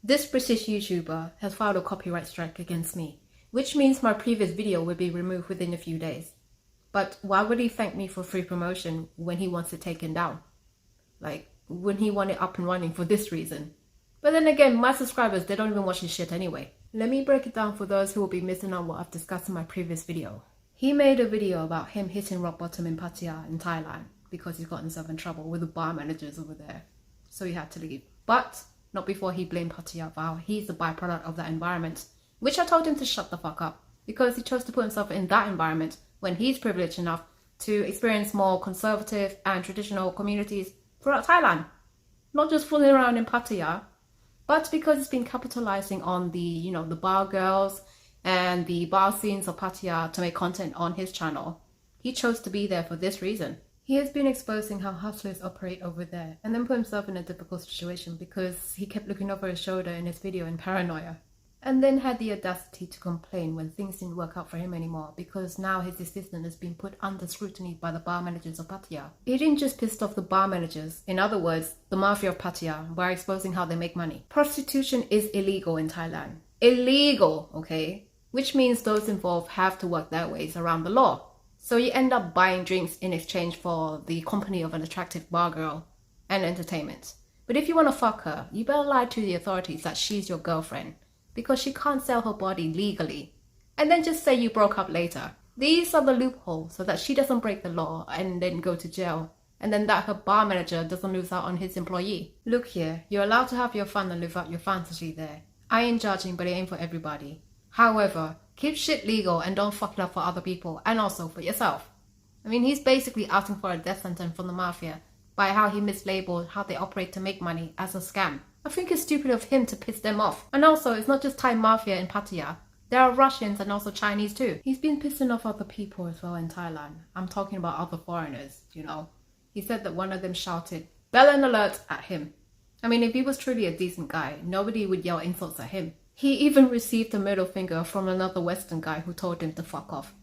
This British YouTuber has filed a copyright strike against me, which means my previous video will be removed within a few days. But why would he thank me for free promotion when he wants it taken down? Like, when he want it up and running for this reason? But then again, my subscribers, they don't even watch his shit anyway. Let me break it down for those who will be missing on what I've discussed in my previous video. He made a video about him hitting rock bottom in Pattaya in Thailand because he's got himself in trouble with the bar managers over there. So he had to leave. But not before he blamed Pattaya for how he's the byproduct of that environment, which I told him to shut the fuck up because he chose to put himself in that environment when he's privileged enough to experience more conservative and traditional communities throughout Thailand. Not just fooling around in Pattaya, but because he's been capitalizing on the, the bar girls and the bar scenes of Pattaya to make content on his channel. He chose to be there for this reason. He has been exposing how hustlers operate over there and then put himself in a difficult situation because he kept looking over his shoulder in his video in paranoia. And then had the audacity to complain when things didn't work out for him anymore because now his assistant has been put under scrutiny by the bar managers of Pattaya. He didn't just piss off the bar managers, in other words, the mafia of Pattaya, by exposing how they make money. Prostitution is illegal in Thailand. Illegal, okay? Which means those involved have to work their ways around the law. So you end up buying drinks in exchange for the company of an attractive bar girl and entertainment. But if you want to fuck her, you better lie to the authorities that she's your girlfriend because she can't sell her body legally. And then just say you broke up later. These are the loopholes so that she doesn't break the law and then go to jail. And then that her bar manager doesn't lose out on his employee. Look here, you're allowed to have your fun and live out your fantasy there. I ain't judging, but it ain't for everybody. However, keep shit legal and don't fuck it up for other people and also for yourself. I mean, he's basically asking for a death sentence from the mafia by how he mislabeled how they operate to make money as a scam. I think it's stupid of him to piss them off. And also, it's not just Thai mafia in Pattaya. There are Russians and also Chinese too. He's been pissing off other people as well in Thailand. I'm talking about other foreigners, He said that one of them shouted, "Bellend alert" at him. I mean, if he was truly a decent guy, nobody would yell insults at him. He even received a middle finger from another Western guy who told him to fuck off.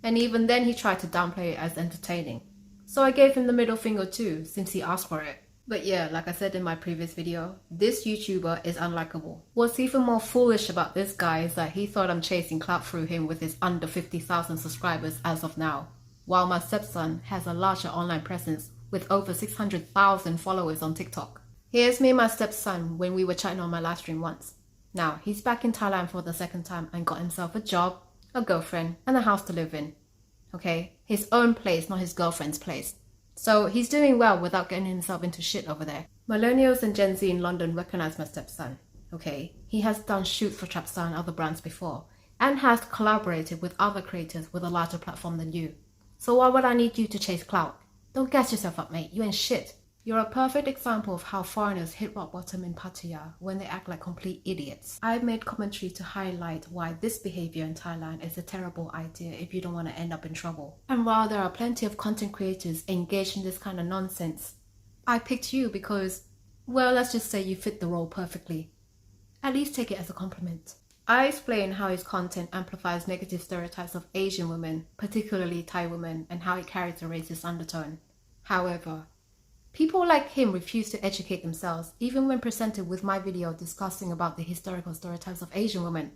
And even then he tried to downplay it as entertaining. So I gave him the middle finger too, since he asked for it. But yeah, like I said in my previous video, this YouTuber is unlikable. What's even more foolish about this guy is that he thought I'm chasing clout through him with his under 50,000 subscribers as of now, while my stepson has a larger online presence with over 600,000 followers on TikTok. Here's me and my stepson when we were chatting on my live stream once. Now, he's back in Thailand for the second time and got himself a job, a girlfriend, and a house to live in. Okay? His own place, not his girlfriend's place. So he's doing well without getting himself into shit over there. Millennials and Gen Z in London recognize my stepson. Okay? He has done shoots for Trapstar and other brands before, and has collaborated with other creators with a larger platform than you. So why would I need you to chase clout? Don't gas yourself up, mate. You ain't shit. You're a perfect example of how foreigners hit rock bottom in Pattaya when they act like complete idiots. I've made commentary to highlight why this behavior in Thailand is a terrible idea if you don't want to end up in trouble. And while there are plenty of content creators engaged in this kind of nonsense, I picked you because, well, let's just say you fit the role perfectly. At least take it as a compliment. I explain how his content amplifies negative stereotypes of Asian women, particularly Thai women, and how it carries a racist undertone. However, people like him refuse to educate themselves, even when presented with my video discussing about the historical stereotypes of Asian women,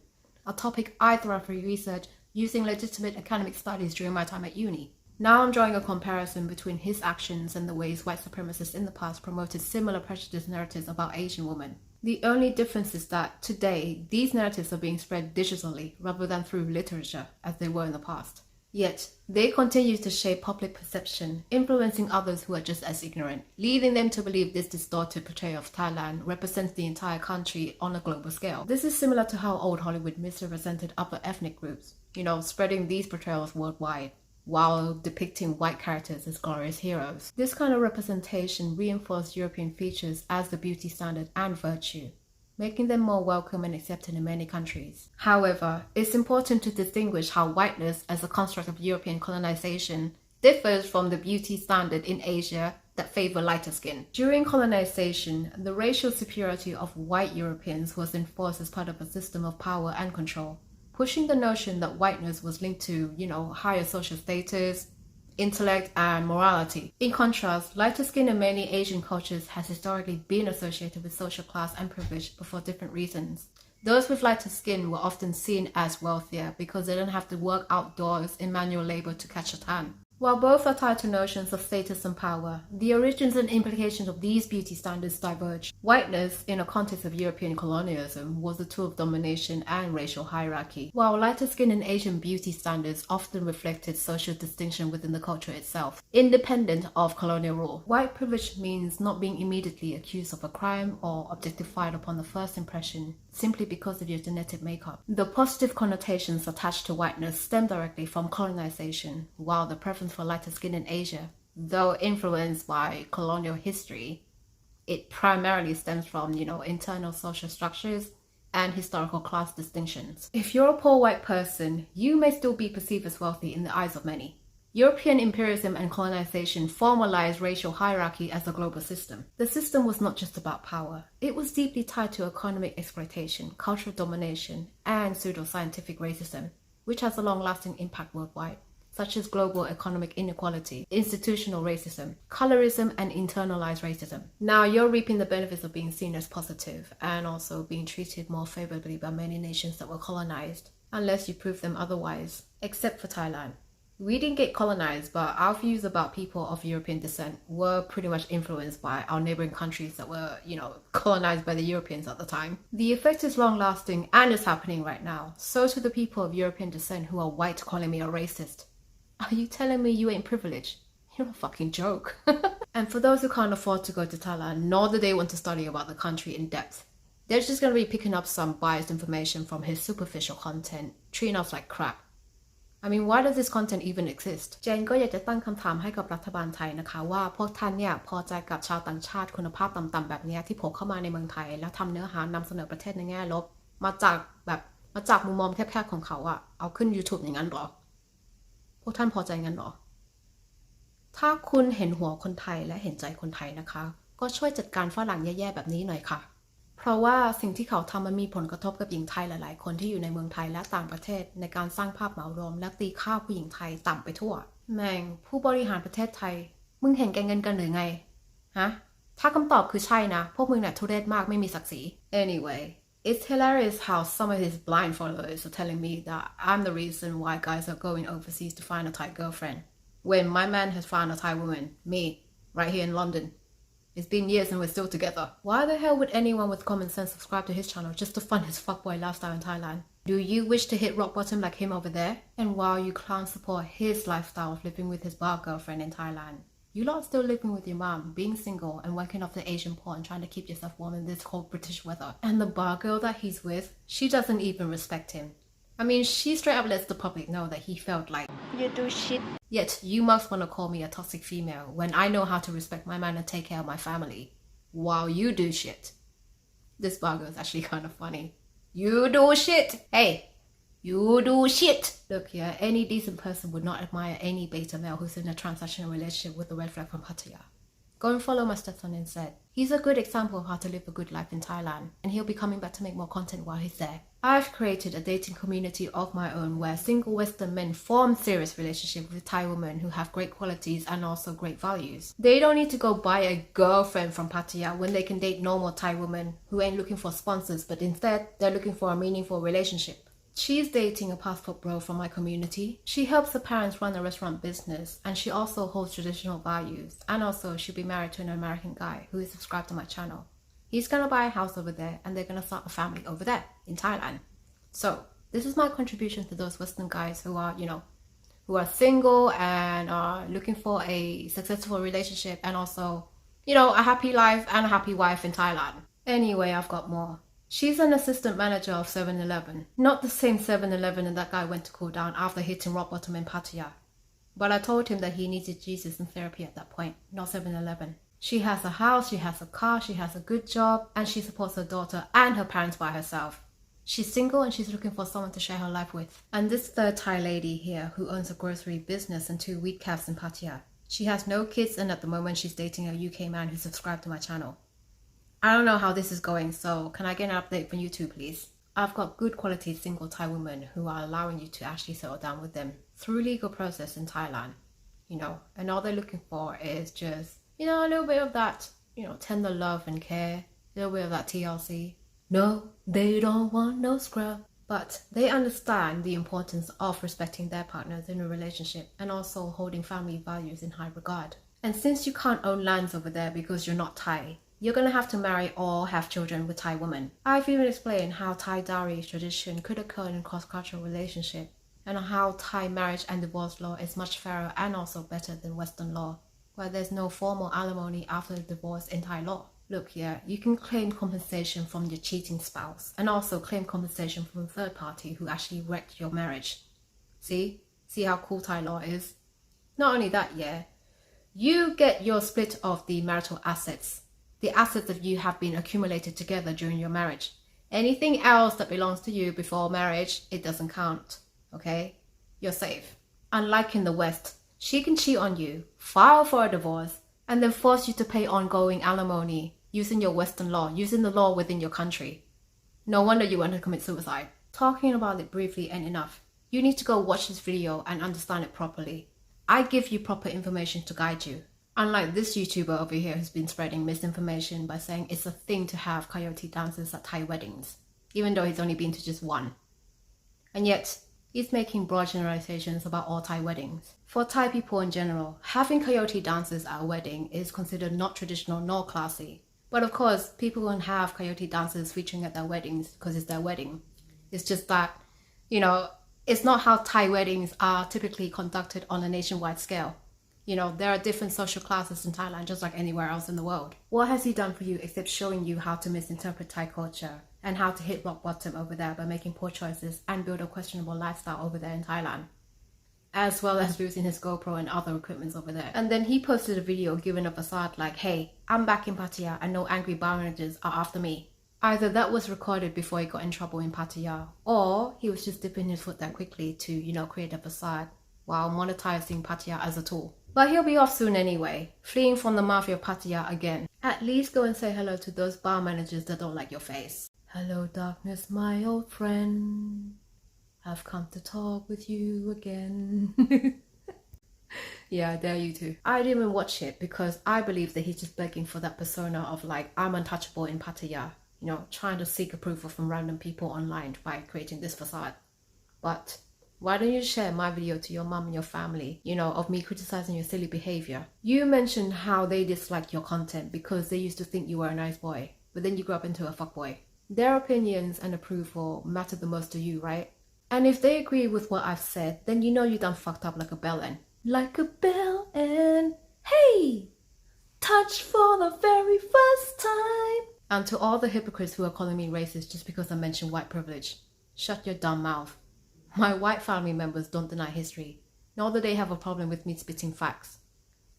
a topic I thoroughly researched using legitimate academic studies during my time at uni. Now I'm drawing a comparison between his actions and the ways white supremacists in the past promoted similar prejudiced narratives about Asian women. The only difference is that today, these narratives are being spread digitally rather than through literature as they were in the past. Yet, they continue to shape public perception, influencing others who are just as ignorant, leading them to believe this distorted portrayal of Thailand represents the entire country on a global scale. This is similar to how old Hollywood misrepresented other ethnic groups, spreading these portrayals worldwide, while depicting white characters as glorious heroes. This kind of representation reinforced European features as the beauty standard and virtue, making them more welcome and accepted in many countries. However, it's important to distinguish how whiteness as a construct of European colonization differs from the beauty standard in Asia that favor lighter skin. During colonization, the racial superiority of white Europeans was enforced as part of a system of power and control, pushing the notion that whiteness was linked to, higher social status, intellect, and morality. In contrast, lighter skin in many Asian cultures has historically been associated with social class and privilege, but for different reasons. Those with lighter skin were often seen as wealthier because they didn't have to work outdoors in manual labor to catch a tan. While both are tied to notions of status and power, the origins and implications of these beauty standards diverge. Whiteness, in a context of European colonialism, was a tool of domination and racial hierarchy, while lighter skin in Asian beauty standards often reflected social distinction within the culture itself, independent of colonial rule. White privilege means not being immediately accused of a crime or objectified upon the first impression, simply because of your genetic makeup. The positive connotations attached to whiteness stem directly from colonization, while the preference for lighter skin in Asia, though influenced by colonial history, it primarily stems from, internal social structures and historical class distinctions. If you're a poor white person, you may still be perceived as wealthy in the eyes of many. European imperialism and colonization formalized racial hierarchy as a global system. The system was not just about power. It was deeply tied to economic exploitation, cultural domination, and pseudo-scientific racism, which has a long-lasting impact worldwide, such as global economic inequality, institutional racism, colorism, and internalized racism. Now you're reaping the benefits of being seen as positive and also being treated more favorably by many nations that were colonized, unless you prove them otherwise, except for Thailand. We didn't get colonized, but our views about people of European descent were pretty much influenced by our neighboring countries that were, colonized by the Europeans at the time. The effect is long-lasting and is happening right now. So to the people of European descent who are white calling me a racist. Are you telling me you ain't privileged? You're a fucking joke. And for those who can't afford to go to Thailand, nor do they want to study about the country in depth, they're just going to be picking up some biased information from his superficial content, treating us like crap. I mean, why does this content even exist? เจนก็อยากจะตั้งคำถามให้กับรัฐบาลไทยนะคะว่าพวกท่านเนี่ยพอใจกับชาวต่างชาติคุณภาพต่ำๆแบบนี้ที่โผล่เข้ามาในเมืองไทยแล้วทำเนื้อหานำเสนอประเทศในแง่ลบมาจากมุมมองแคบๆของเขาอะเอาขึ้น YouTube อย่างนั้นหรอพวกท่านพอใจงั้นหรอถ้าคุณเห็นหัวคนไทยและเห็นใจคนไทยนะคะก็ช่วยจัดการฝรั่งแย่ๆแบบนี้หน่อยค่ะเพราะว่าสิ่งที่เขาทำมันมีผลกระทบกับหญิงไทยหลายๆคนที่อยู่ในเมืองไทยและต่างประเทศในการสร้างภาพเหมารวมและตีค่าผู้หญิงไทยต่ำไปทั่วแม่งผู้บริหารประเทศไทยมึงเห็นแก่เงินกันหรือไงฮะถ้าคำตอบคือใช่นะพวกมึงเนี่ยทุเรศมากไม่มีศักดิ์ศรี Anyway, it's hilarious how some of his blind followers are telling me that I'm the reason why guys are going overseas to find a Thai girlfriend when my man has found a Thai woman, me, right here in London. It's been years and we're still together. Why the hell would anyone with common sense subscribe to his channel just to fund his fuckboy lifestyle in Thailand? Do you wish to hit rock bottom like him over there? And while you clowns support his lifestyle of living with his bar girlfriend in Thailand, you lot still living with your mom, being single and working off the Asian poor and trying to keep yourself warm in this cold British weather. And the bar girl that he's with, she doesn't even respect him. I mean, she straight up lets the public know that he felt like, you do shit. Yet, you must want to call me a toxic female when I know how to respect my man and take care of my family, while you do shit. This bar girl is actually kind of funny. You do shit! Hey! You do shit! Look here, any decent person would not admire any beta male who's in a transactional relationship with a red flag from Pattaya. Go and follow my stepson instead. He's a good example of how to live a good life in Thailand, and he'll be coming back to make more content while he's there. I've created a dating community of my own where single Western men form serious relationships with Thai women who have great qualities and also great values. They don't need to go buy a girlfriend from Pattaya when they can date normal Thai women who ain't looking for sponsors, but instead they're looking for a meaningful relationship. She's dating a passport bro from my community. She helps her parents run a restaurant business, and she also holds traditional values. And also, she'll be married to an American guy who is subscribed to my channel. He's gonna buy a house over there, and they're gonna start a family over there in Thailand. So, this is my contribution to those Western guys who are, who are single and are looking for a successful relationship and also, a happy life and a happy wife in Thailand. Anyway, I've got more. She's an assistant manager of 7-Eleven. Not the same 7-Eleven that guy went to cool down after hitting rock bottom in Pattaya. But I told him that he needed Jesus and therapy at that point, not 7-Eleven. She has a house, she has a car, she has a good job, and she supports her daughter and her parents by herself. She's single and she's looking for someone to share her life with. And this third Thai lady here who owns a grocery business and 2 wheat calves in Pattaya. She has no kids and at the moment she's dating a UK man who subscribed to my channel. I don't know how this is going, so can I get an update from you two, please? I've got good quality single Thai women who are allowing you to actually settle down with them through legal process in Thailand. and all they're looking for is just, a little bit of that, tender love and care, a little bit of that TLC. No, they don't want no scrub. But they understand the importance of respecting their partners in a relationship and also holding family values in high regard. And since you can't own lands over there because you're not Thai, you're going to have to marry or have children with Thai women. I've even explained how Thai dowry tradition could occur in a cross-cultural relationship and how Thai marriage and divorce law is much fairer and also better than Western law, where there's no formal alimony after the divorce in Thai law. Look here, you can claim compensation from your cheating spouse and also claim compensation from a third party who actually wrecked your marriage. See how cool Thai law is? Not only that, you get your split of the marital assets. The assets that you have been accumulated together during your marriage. Anything else that belongs to you before marriage, it doesn't count, okay? You're safe. Unlike in the West, she can cheat on you, file for a divorce, and then force you to pay ongoing alimony using your Western law, using the law within your country. No wonder you want to commit suicide. Talking about it briefly ain't enough. You need to go watch this video and understand it properly. I give you proper information to guide you. Unlike this YouTuber over here who's been spreading misinformation by saying it's a thing to have coyote dances at Thai weddings, even though he's only been to just one. And yet, he's making broad generalizations about all Thai weddings. For Thai people in general, having coyote dances at a wedding is considered not traditional nor classy. But of course, people won't have coyote dances featuring at their weddings because it's their wedding. It's just that, it's not how Thai weddings are typically conducted on a nationwide scale. There are different social classes in Thailand just like anywhere else in the world. What has he done for you except showing you how to misinterpret Thai culture and how to hit rock bottom over there by making poor choices and build a questionable lifestyle over there in Thailand, as well as losing his GoPro and other equipment over there. And then he posted a video giving a facade like, hey, I'm back in Pattaya and no angry bar managers are after me. Either that was recorded before he got in trouble in Pattaya, or he was just dipping his foot that quickly to, create a facade while monetizing Pattaya as a tool. But he'll be off soon anyway, fleeing from the mafia of Pattaya again. At least go and say hello to those bar managers that don't like your face. Hello darkness, my old friend. I've come to talk with you again. Yeah, I dare you to. I didn't even watch it because I believe that he's just begging for that persona of like, I'm untouchable in Pattaya. Trying to seek approval from random people online by creating this facade. But why don't you share my video to your mom and your family, of me criticizing your silly behavior? You mentioned how they dislike your content because they used to think you were a nice boy, but then you grew up into a fuckboy. Their opinions and approval matter the most to you, right? And if they agree with what I've said, then you done fucked up like a bellend. Like a bellend, hey! Touch for the very first time! And to all the hypocrites who are calling me racist just because I mentioned white privilege, shut your dumb mouth. My white family members don't deny history, nor do they have a problem with me spitting facts.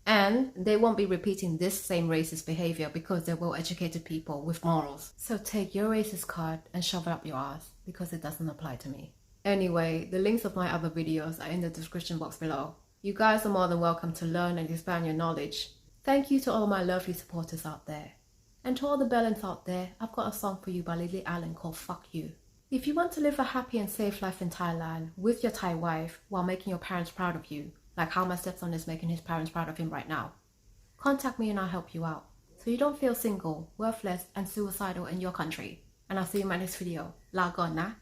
And they won't be repeating this same racist behavior because they're well-educated people with morals. So take your racist card and shove it up your ass because it doesn't apply to me. Anyway, the links of my other videos are in the description box below. You guys are more than welcome to learn and expand your knowledge. Thank you to all my lovely supporters out there. And to all the bellends out there, I've got a song for you by Lily Allen called Fuck You. If you want to live a happy and safe life in Thailand with your Thai wife while making your parents proud of you, like how my stepson is making his parents proud of him right now, contact me and I'll help you out so you don't feel single, worthless and suicidal in your country. And I'll see you in my next video. La gon na.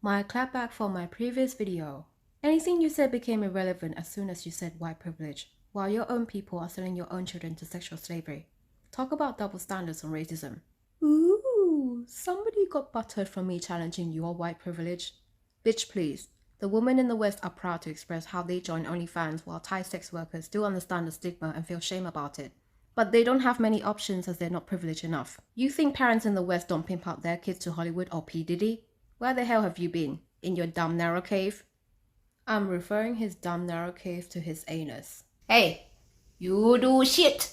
My clapback for my previous video. Anything you said became irrelevant as soon as you said white privilege, while your own people are selling your own children to sexual slavery. Talk about double standards on racism. Ooh, somebody got buttered from me challenging your white privilege. Bitch, please. The women in the West are proud to express how they join OnlyFans while Thai sex workers still understand the stigma and feel shame about it. But they don't have many options as they're not privileged enough. You think parents in the West don't pimp out their kids to Hollywood or P. Diddy? Where the hell have you been? In your dumb narrow cave? I'm referring his dumb narrow cave to his anus. Hey, you do shit!